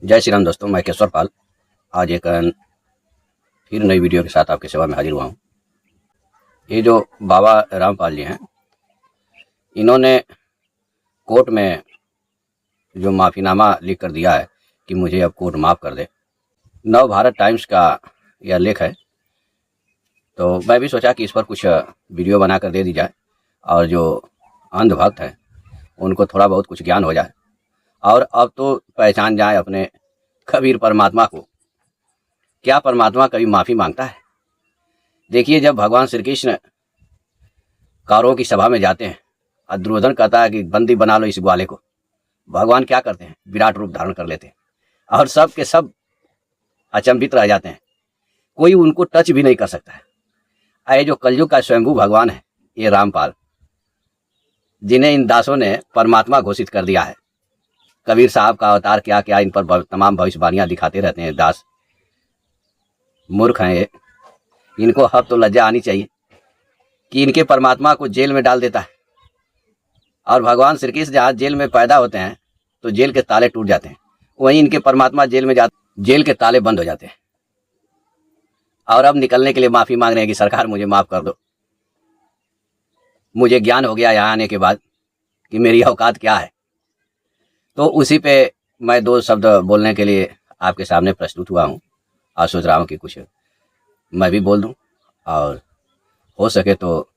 जय श्री राम दोस्तों, मैं केशवर पाल आज एक फिर नई वीडियो के साथ आपकी सेवा में हाजिर हुआ हूँ। ये जो बाबा रामपाल जी हैं, इन्होंने कोर्ट में जो माफ़ीनामा लिख कर दिया है कि मुझे अब कोर्ट माफ़ कर दे। नव भारत टाइम्स का यह लेख है, तो मैं भी सोचा कि इस पर कुछ वीडियो बना कर दे दी जाए और जो अंधभक्त हैं उनको थोड़ा बहुत कुछ ज्ञान हो जाए और अब तो पहचान जाए अपने कबीर परमात्मा को। क्या परमात्मा कभी माफ़ी मांगता है? देखिए, जब भगवान श्री कृष्ण कौरवों की सभा में जाते हैं और दुर्योधन कहता है कि बंदी बना लो इस ग्वाले को, भगवान क्या करते हैं? विराट रूप धारण कर लेते हैं और सब के सब अचंभित रह जाते हैं, कोई उनको टच भी नहीं कर सकता है। ये जो कलयुग का स्वयंभू भगवान है, ये रामपाल, जिन्हें इन दासों ने परमात्मा घोषित कर दिया है। कबीर साहब का अवतार क्या क्या इन पर तमाम भविष्यवाणियां दिखाते रहते हैं। दास मूर्ख हैं ये, इनको अब तो लज्जा आनी चाहिए कि इनके परमात्मा को जेल में डाल देता है। और भगवान श्री कृष्ण जहाँ जेल में पैदा होते हैं तो जेल के ताले टूट जाते हैं, वहीं इनके परमात्मा जेल में जाते, जेल के ताले बंद हो जाते हैं और अब निकलने के लिए माफ़ी मांग रहे हैं कि सरकार मुझे माफ़ कर दो। मुझे ज्ञान हो गया यहाँ आने के बाद कि मेरी औकात क्या है। तो उसी पे मैं दो शब्द बोलने के लिए आपके सामने प्रस्तुत हुआ हूँ और सोच रहा हूँ कि कुछ मैं भी बोल दूँ और हो सके तो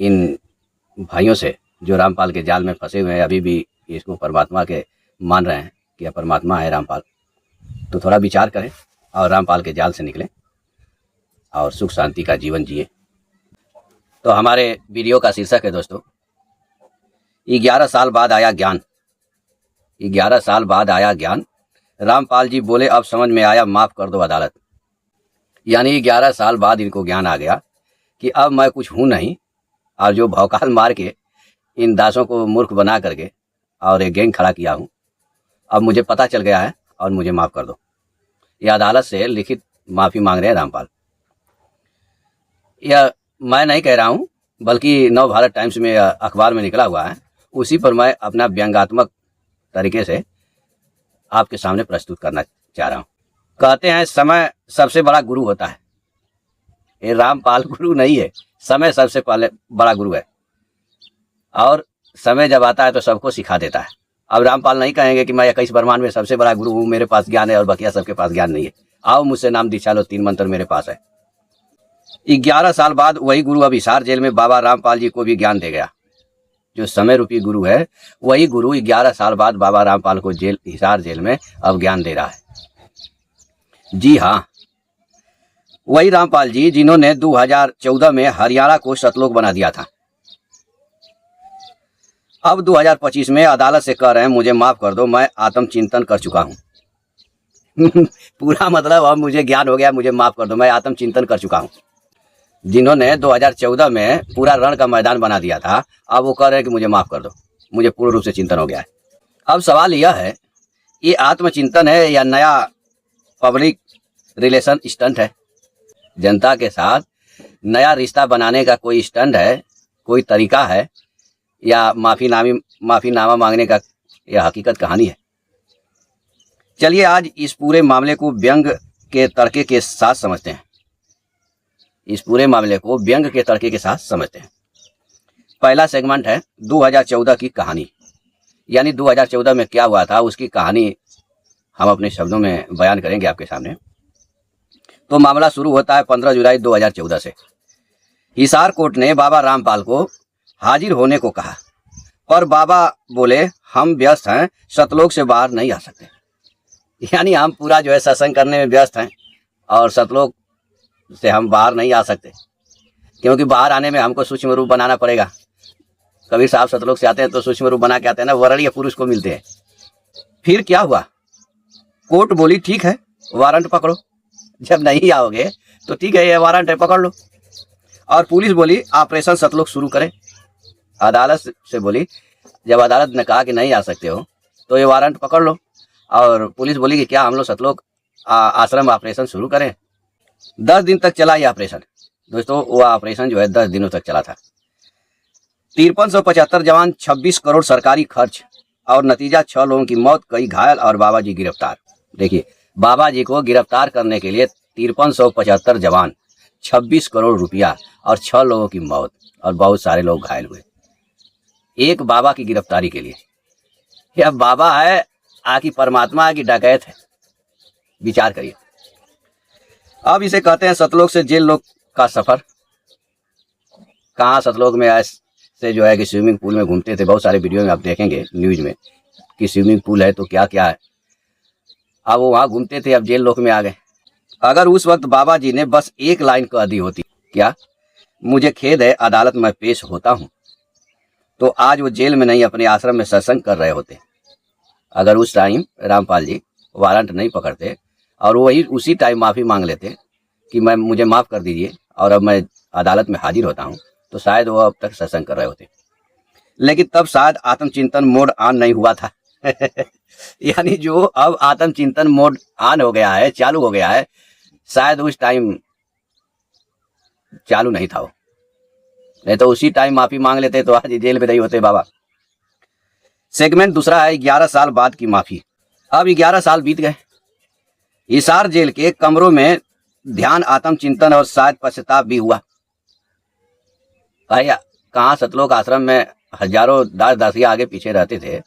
इन भाइयों से जो रामपाल के जाल में फंसे हुए हैं, अभी भी इसको परमात्मा के मान रहे हैं कि यह परमात्मा है रामपाल, तो थोड़ा विचार करें और रामपाल के जाल से निकलें और सुख शांति का जीवन जिए। तो हमारे वीडियो का शीर्षक है दोस्तों, 11 साल बाद आया ज्ञान। 11 साल बाद आया ज्ञान। रामपाल जी बोले अब समझ में आया, माफ़ कर दो अदालत। यानी 11 साल बाद इनको ज्ञान आ गया कि अब मैं कुछ हूँ नहीं, और जो भौकाल मार के इन दासों को मूर्ख बना करके और एक गैंग खड़ा किया हूँ, अब मुझे पता चल गया है और मुझे माफ़ कर दो। यह अदालत से लिखित माफ़ी मांग रहे हैं रामपाल। यह मैं नहीं कह रहा हूँ, बल्कि नव भारत टाइम्स में अखबार में निकला हुआ है, उसी पर मैं अपना व्यंग्यात्मक तरीके से आपके सामने प्रस्तुत करना चाह रहा हूँ। कहते हैं समय सबसे बड़ा गुरु होता है। ये रामपाल गुरु नहीं है, समय सबसे पहले बड़ा गुरु है और समय जब आता है तो सबको सिखा देता है। अब रामपाल नहीं कहेंगे कि मैं 21 ब्रह्मांड में सबसे बड़ा गुरु हूँ, मेरे पास ज्ञान है और बाकिया सबके पास ज्ञान नहीं है, आओ मुझसे नाम दीक्षा लो, 3 मंत्र मेरे पास है। 11 साल बाद वही गुरु अब हिसार जेल में बाबा रामपाल जी को भी ज्ञान दे गया। जो समय रूपी गुरु है, वही गुरु 11 साल बाद बाबा रामपाल को हिसार जेल में अब ज्ञान दे रहा है। जी हाँ, वही रामपाल जी जिन्होंने 2014 में हरियाणा को सतलोक बना दिया था, अब 2025 में अदालत से कह रहे हैं मुझे माफ कर दो, मैं आत्मचिंतन कर चुका हूँ। पूरा मतलब अब मुझे ज्ञान हो गया, मुझे माफ कर दो, मैं आत्मचिंतन कर चुका हूँ। जिन्होंने 2014 में पूरा रण का मैदान बना दिया था, अब वो कह रहे हैं कि मुझे माफ कर दो, मुझे पूर्ण रूप से चिंतन हो गया है। अब सवाल यह है, ये आत्मचिंतन है या नया पब्लिक रिलेशन स्टंट है? जनता के साथ नया रिश्ता बनाने का कोई स्टंट है, कोई तरीका है, या माफीनामा मांगने का यह हकीकत कहानी है? चलिए आज इस पूरे मामले को व्यंग के तड़के के साथ समझते हैं। इस पूरे मामले को व्यंग के तड़के के साथ समझते हैं। पहला सेगमेंट है 2014 की कहानी, यानी 2014 में क्या हुआ था उसकी कहानी हम अपने शब्दों में बयान करेंगे आपके सामने। तो मामला शुरू होता है 15 जुलाई 2014 से। हिसार कोर्ट ने बाबा रामपाल को हाजिर होने को कहा, पर बाबा बोले हम व्यस्त हैं, सतलोक से बाहर नहीं आ सकते। यानी हम पूरा जो है सत्संग करने में व्यस्त हैं और सतलोक से हम बाहर नहीं आ सकते, क्योंकि बाहर आने में हमको सूक्ष्म रूप बनाना पड़ेगा। कबीर साहब सतलोक से आते हैं तो सूक्ष्म रूप बना के आते हैं ना, वरणीय पुरुष को मिलते हैं। फिर क्या हुआ? कोर्ट बोली ठीक है, वारंट पकड़ो, जब नहीं आओगे तो ठीक है, ये वारंट है, पकड़ लो। और पुलिस बोली ऑपरेशन सतलोक शुरू करें। अदालत से बोली, जब अदालत ने कहा कि नहीं आ सकते हो तो ये वारंट पकड़ लो। और पुलिस बोली कि क्या हम लोग सतलोक आश्रम ऑपरेशन शुरू करें। 10 दिन तक चला ये ऑपरेशन दोस्तों। वो ऑपरेशन जो है 10 दिनों तक चला था। 5375 जवान, 26 करोड़ सरकारी खर्च और नतीजा 6 लोगों की मौत, कई घायल और बाबा जी गिरफ्तार। देखिए, बाबा जी को गिरफ्तार करने के लिए 5375 जवान, 26 करोड़ रुपया और 6 लोगों की मौत और बहुत सारे लोग घायल हुए एक बाबा की गिरफ्तारी के लिए। यह बाबा है आकि परमात्मा की डकैत है? विचार करिए। अब इसे कहते हैं सतलोक से जेल लोक का सफर। कहाँ सतलोक में ऐसे जो है कि स्विमिंग पूल में घूमते थे, बहुत सारे वीडियो में आप देखेंगे न्यूज में कि स्विमिंग पूल है तो क्या क्या है। अब वो वहाँ घूमते थे, अब जेल लोक में आ गए। अगर उस वक्त बाबा जी ने बस एक लाइन कह दी होती, क्या मुझे खेद है अदालत में पेश होता हूँ, तो आज वो जेल में नहीं अपने आश्रम में सत्संग कर रहे होते। अगर उस टाइम रामपाल जी वारंट नहीं पकड़ते और वही उसी टाइम माफ़ी मांग लेते कि मुझे माफ़ कर दीजिए और अब मैं अदालत में हाजिर होता हूँ, तो शायद वो अब तक सत्संग कर रहे होते। लेकिन तब शायद आत्मचिंतन मोड ऑन नहीं हुआ था। यानी जो अब आत्मचिंतन मोड ऑन हो गया है, चालू हो गया है, शायद उस टाइम चालू नहीं था वो, नहीं तो उसी टाइम माफी मांग लेते तो आज जेल में नहीं होते बाबा। सेगमेंट दूसरा है 11 साल बाद की माफी। अब 11 साल बीत गए। हिसार जेल के कमरों में ध्यान, आत्मचिंतन और शायद पश्चाताप भी हुआ। भैया कहाँ सतलोक आश्रम में हजारों दास दासियां आगे पीछे रहते थे,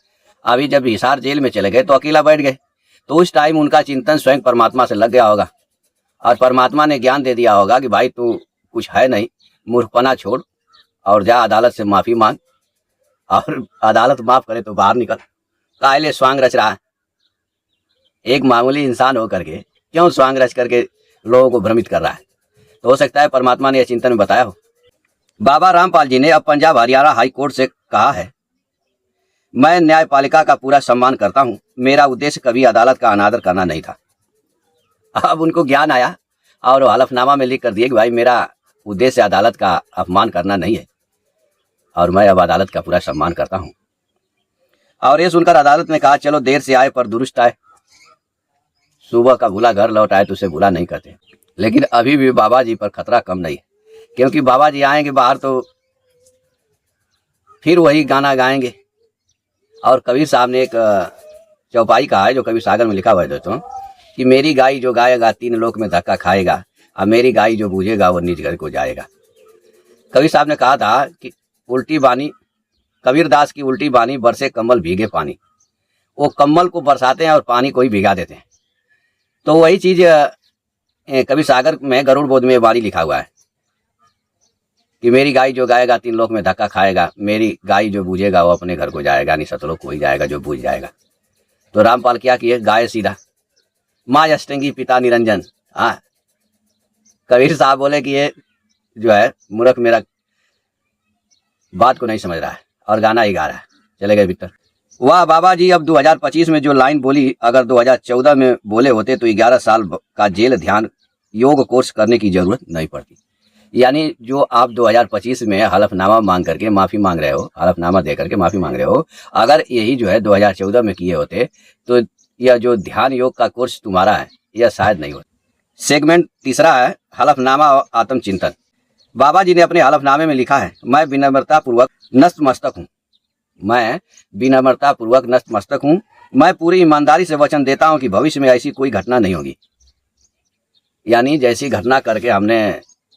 अभी जब हिसार जेल में चले गए तो अकेला बैठ गए। तो उस टाइम उनका चिंतन स्वयं परमात्मा से लग गया होगा और परमात्मा ने ज्ञान दे दिया होगा कि भाई तू कुछ है नहीं, मूर्खपना छोड़ और जा अदालत से माफी मांग, और अदालत माफ करे तो बाहर निकल। कायले स्वांग रच रहा है, एक मामूली इंसान होकर के क्यों स्वांग रच करके लोगों को भ्रमित कर रहा है। तो हो सकता है परमात्मा ने यह चिंतन में बताया हो। बाबा रामपाल जी ने अब पंजाब हरियाणा हाई कोर्ट से कहा है, मैं न्यायपालिका का पूरा सम्मान करता हूं, मेरा उद्देश्य कभी अदालत का अनादर करना नहीं था। अब उनको ज्ञान आया और हलफनामा में लिख कर दिए कि भाई मेरा उद्देश्य अदालत का अपमान करना नहीं है और मैं अब अदालत का पूरा सम्मान करता हूं। और ये सुनकर अदालत ने कहा चलो देर से आए पर दुरुस्त आए, सुबह का भूला घर लौट आए तो उसे भूला नहीं करते। लेकिन अभी भी बाबा जी पर खतरा कम नहीं है, क्योंकि बाबा जी आएंगे बाहर तो फिर वही गाना गाएंगे। और कबीर साहब ने एक चौपाई कहा है जो कबीर सागर में लिखा हुआ है दोस्तों, कि मेरी गाय जो गाएगा 3 लोक में धक्का खाएगा और मेरी गाय जो बूझेगा वो निज घर को जाएगा। कबीर साहब ने कहा था कि उल्टी बानी, कबीर दास की उल्टी बानी बरसे कम्बल भीगे पानी। वो कम्बल को बरसाते हैं और पानी को ही भिगा देते हैं। तो वही चीज कबीर सागर में गरुड़ बोध में वाणी लिखा हुआ है कि मेरी गाय जो गाएगा 3 लोक में धक्का खाएगा, मेरी गाय जो बूझेगा वो अपने घर को जाएगा, नहीं सतलोक को ही जाएगा जो बूझ जाएगा। तो रामपाल क्या किए, गाय सीधा, माँ अष्टंगी पिता निरंजन। हाँ, कबीर साहब बोले कि ये जो है मूर्ख मेरा बात को नहीं समझ रहा है और गाना ही गा रहा है। चले गए भीतर। वाह बाबा जी, अब 2025 में जो लाइन बोली अगर 2014 में बोले होते तो 11 साल का जेल ध्यान योग कोर्स करने की जरूरत नहीं पड़ती। यानी जो आप 2025 में हलफनामा मांग करके माफी मांग रहे हो, हलफनामा दे करके माफी मांग रहे हो, अगर यही जो है 2014 में किए होते तो यह जो ध्यान योग का कोर्स तुम्हारा है यह शायद नहीं होता। सेगमेंट तीसरा है हलफनामा और आत्मचिंतन। बाबा जी ने अपने हलफनामे में लिखा है, मैं विनम्रता पूर्वक नतमस्तक हूँ, मैं विनम्रता पूर्वक नतमस्तक हूँ, मैं पूरी ईमानदारी से वचन देता हूँ कि भविष्य में ऐसी कोई घटना नहीं होगी। यानी जैसी घटना करके हमने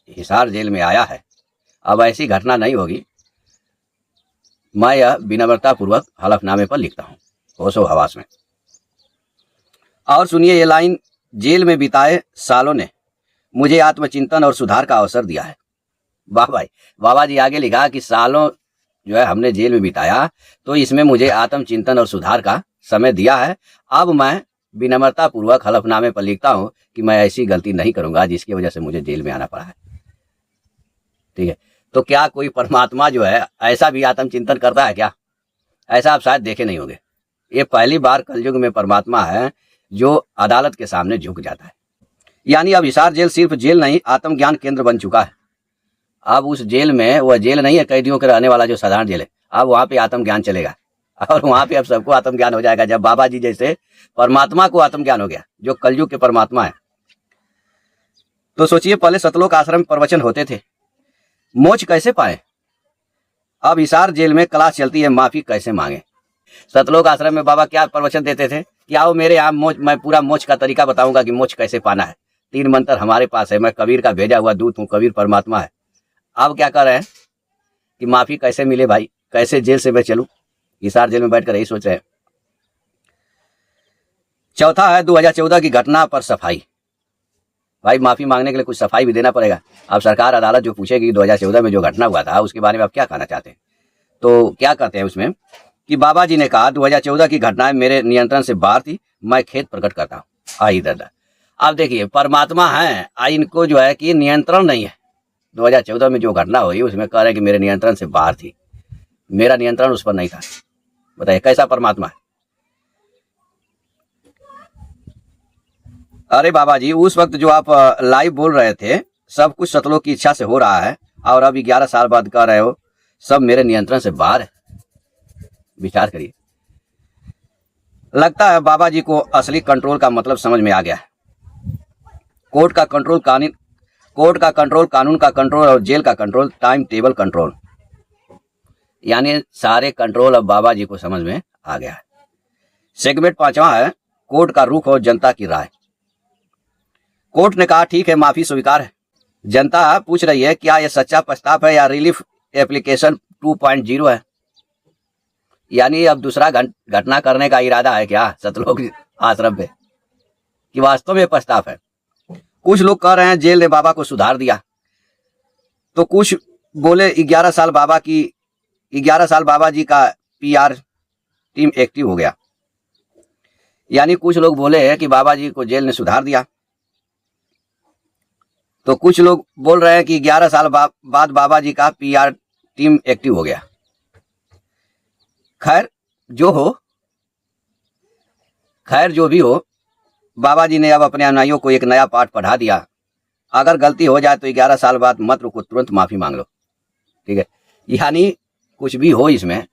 हिसार जेल में आया है अब ऐसी घटना नहीं होगी। मैं यह विनम्रता पूर्वक हलफनामे पर लिखता हूँ, होशो हवास में। और सुनिए ये लाइन, जेल में बिताए सालों ने मुझे आत्मचिंतन और सुधार का अवसर दिया है। वाह भाई, बाबा जी आगे लिखा कि सालों जो है हमने जेल में बिताया तो इसमें मुझे आत्मचिंतन और सुधार का समय दिया है। अब मैं विनम्रता पूर्वक हलफनामे पर लिखता हूँ कि मैं ऐसी गलती नहीं करूंगा जिसकी वजह से मुझे जेल में आना पड़ा है। ठीक है, तो क्या कोई परमात्मा जो है ऐसा भी आत्मचिंतन करता है क्या? ऐसा आप शायद देखे नहीं होंगे। ये पहली बार कलयुग में परमात्मा है जो अदालत के सामने झुक जाता है। यानी अब हिसार जेल सिर्फ जेल नहीं, आत्मज्ञान केंद्र बन चुका है। अब उस जेल में वह जेल नहीं है कैदियों के रहने वाला जो साधारण जेल है, अब वहां पे आत्मज्ञान चलेगा और वहां पे अब सबको आत्मज्ञान हो जाएगा। जब बाबा जी जैसे परमात्मा को आत्मज्ञान हो गया जो कलयुग के परमात्मा है। तो सोचिए, पहले सतलोक आश्रम में प्रवचन होते थे, मोक्ष कैसे पाए? अब हिसार जेल में क्लास चलती है, माफी कैसे मांगे। सतलोक आश्रम में बाबा क्या प्रवचन देते थे कि आओ मेरे यहाँ मोच, मैं पूरा मोक्ष का तरीका बताऊंगा कि मोक्ष कैसे पाना है। 3 मंत्र हमारे पास है, मैं कबीर का भेजा हुआ दूत हूँ, कबीर परमात्मा है। अब क्या कर रहे हैं कि माफी कैसे मिले भाई, कैसे जेल से मैं चलूं, हिसार जेल में बैठकर यही सोच रहे हैं। चौथा है 2014 की घटना पर सफाई। भाई माफी मांगने के लिए कुछ सफाई भी देना पड़ेगा। अब सरकार अदालत जो पूछेगी 2014 में जो घटना हुआ था उसके बारे में आप क्या कहना चाहते हैं। तो क्या कहते हैं उसमें कि बाबा जी ने कहा 2014 की घटनाएं मेरे नियंत्रण से बाहर थी, मैं खेद प्रकट करता हूँ। आई दादा, अब देखिए परमात्मा है, इनको जो है कि नियंत्रण नहीं है। 2014 में जो घटना हुई उसमें कह रहे हैं कि मेरे नियंत्रण से बाहर थी, मेरा नियंत्रण उस पर नहीं था। बताइए कैसा परमात्मा है। अरे बाबा जी, उस वक्त जो आप लाइव बोल रहे थे सब कुछ सतलोक की इच्छा से हो रहा है, और अब 11 साल बाद कह रहे हो सब मेरे नियंत्रण से बाहर है। विचार करिए। लगता है बाबा जी को असली कंट्रोल का मतलब समझ में आ गया है। कोर्ट का कंट्रोल, कानून का कंट्रोल और जेल का कंट्रोल, टाइम टेबल कंट्रोल, यानी सारे कंट्रोल अब बाबा जी को समझ में आ गया है। सेगमेंट 5वां है कोर्ट का रुख और जनता की राय। कोर्ट ने कहा ठीक है, माफी स्वीकार है। जनता पूछ रही है क्या यह सच्चा प्रस्ताव है या रिलीफ एप्लीकेशन 2.0 है, यानी अब दूसरा घटना करने का इरादा है क्या सतलोक आश्रम पे, कि वास्तव में प्रस्ताव है। कुछ लोग कह रहे हैं जेल ने बाबा को सुधार दिया, तो कुछ बोले 11 साल बाबा जी का PR टीम एक्टिव हो गया, यानी कुछ लोग बोले हैं कि बाबा जी को जेल ने सुधार दिया। तो कुछ लोग बोल रहे हैं कि 11 साल बाद बाबा जी का PR टीम एक्टिव हो गया। खैर जो भी हो, बाबा जी ने अब अपने अनुयायियों को एक नया पाठ पढ़ा दिया। अगर गलती हो जाए तो 11 साल बाद मत रुको, तुरंत माफी मांग लो। ठीक है, यानी कुछ भी हो इसमें,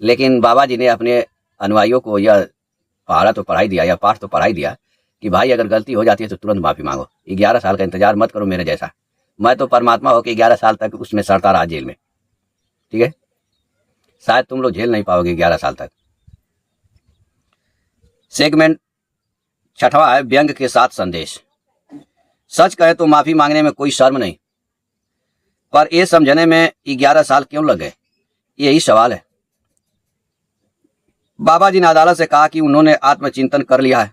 लेकिन बाबा जी ने अपने अनुयायियों को यह पहाड़ा तो पढ़ाई दिया, या पाठ तो पढ़ाई दिया कि भाई अगर गलती हो जाती है तो तुरंत माफी मांगो। 11 साल का इंतजार मत करो मेरे जैसा, मैं तो परमात्मा हो के 11 साल तक उसमें सड़ता रहा जेल में। ठीक है, शायद तुम लोग झेल नहीं पाओगे 11 साल तक। सेगमेंट 6वां है व्यंग के साथ संदेश। सच कहे तो माफी मांगने में कोई शर्म नहीं, पर यह समझने में 11 साल क्यों लग गए, यही सवाल है। बाबा जी ने अदालत से कहा कि उन्होंने आत्मचिंतन कर लिया है।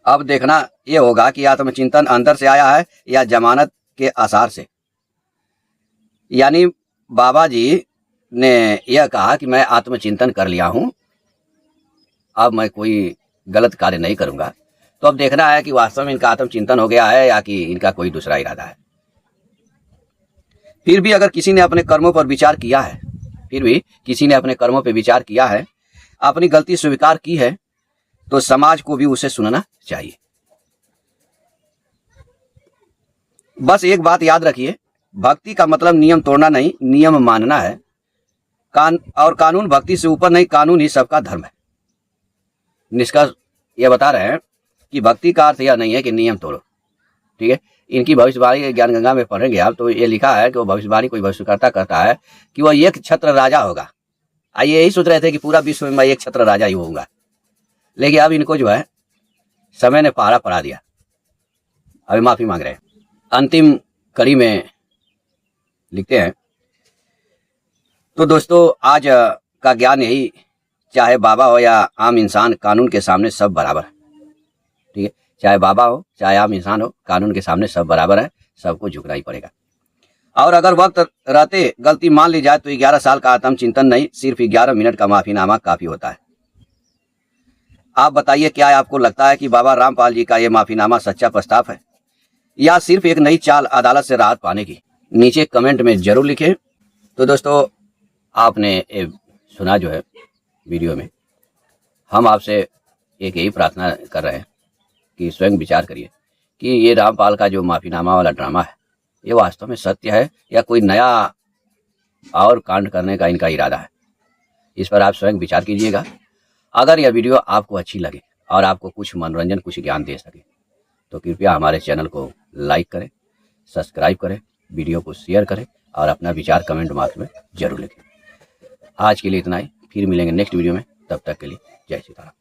अब देखना यह होगा कि आत्मचिंतन अंदर से आया है या जमानत के आसार से। यानी बाबा जी ने यह कहा कि मैं आत्मचिंतन कर लिया हूं, अब मैं कोई गलत कार्य नहीं करूंगा। तो अब देखना है कि वास्तव में इनका आत्मचिंतन हो गया है या कि इनका कोई दूसरा इरादा है। फिर भी अगर किसी ने अपने कर्मों पर विचार किया है, अपनी गलती स्वीकार की है, तो समाज को भी उसे सुनना चाहिए। बस एक बात याद रखिए, भक्ति का मतलब नियम तोड़ना नहीं, नियम मानना है। और कानून भक्ति से ऊपर नहीं, कानून ही सबका धर्म है। निष्कर्ष ये बता रहे हैं कि भक्ति का अर्थ यह नहीं है कि नियम तोड़ो। ठीक है, इनकी भविष्यवाणी ज्ञान गंगा में पढ़ेंगे आप तो ये लिखा है कि वो भविष्यवाणी कोई भविष्यकर्ता करता है कि वह एक छत्र राजा होगा। आइए यही सोच रहे थे कि पूरा विश्व में मैं एक छत्र राजा ही होऊंगा, लेकिन अब इनको जो है समय ने पहाड़ा पड़ा दिया, अभी माफी मांग रहे हैं। अंतिम कड़ी में लिखते हैं, तो दोस्तों आज का ज्ञान यही, चाहे बाबा हो या आम इंसान, कानून के सामने सब बराबर है। ठीक है, चाहे बाबा हो चाहे आम इंसान हो, कानून के सामने सब बराबर है, सबको झुकना ही पड़ेगा। और अगर वक्त रहते गलती मान ली जाए तो 11 साल का आत्मचिंतन नहीं, सिर्फ 11 मिनट का माफीनामा काफी होता है। आप बताइए, क्या आपको लगता है कि बाबा रामपाल जी का ये माफीनामा सच्चा प्रस्ताव है या सिर्फ एक नई चाल अदालत से राहत पाने की? नीचे कमेंट में जरूर लिखें। तो दोस्तों आपने सुना जो है वीडियो में, हम आपसे एक यही प्रार्थना कर रहे हैं कि स्वयं विचार करिए कि ये रामपाल का जो माफीनामा वाला ड्रामा है ये वास्तव में सत्य है या कोई नया और कांड करने का इनका इरादा है। इस पर आप स्वयं विचार कीजिएगा। अगर यह वीडियो आपको अच्छी लगे और आपको कुछ मनोरंजन, कुछ ज्ञान दे सके तो कृपया हमारे चैनल को लाइक करें, सब्सक्राइब करें, वीडियो को शेयर करें और अपना विचार कमेंट बॉक्स में जरूर लिखें। आज के लिए इतना ही। फिर मिलेंगे नेक्स्ट वीडियो में, तब तक के लिए जय सीताराम।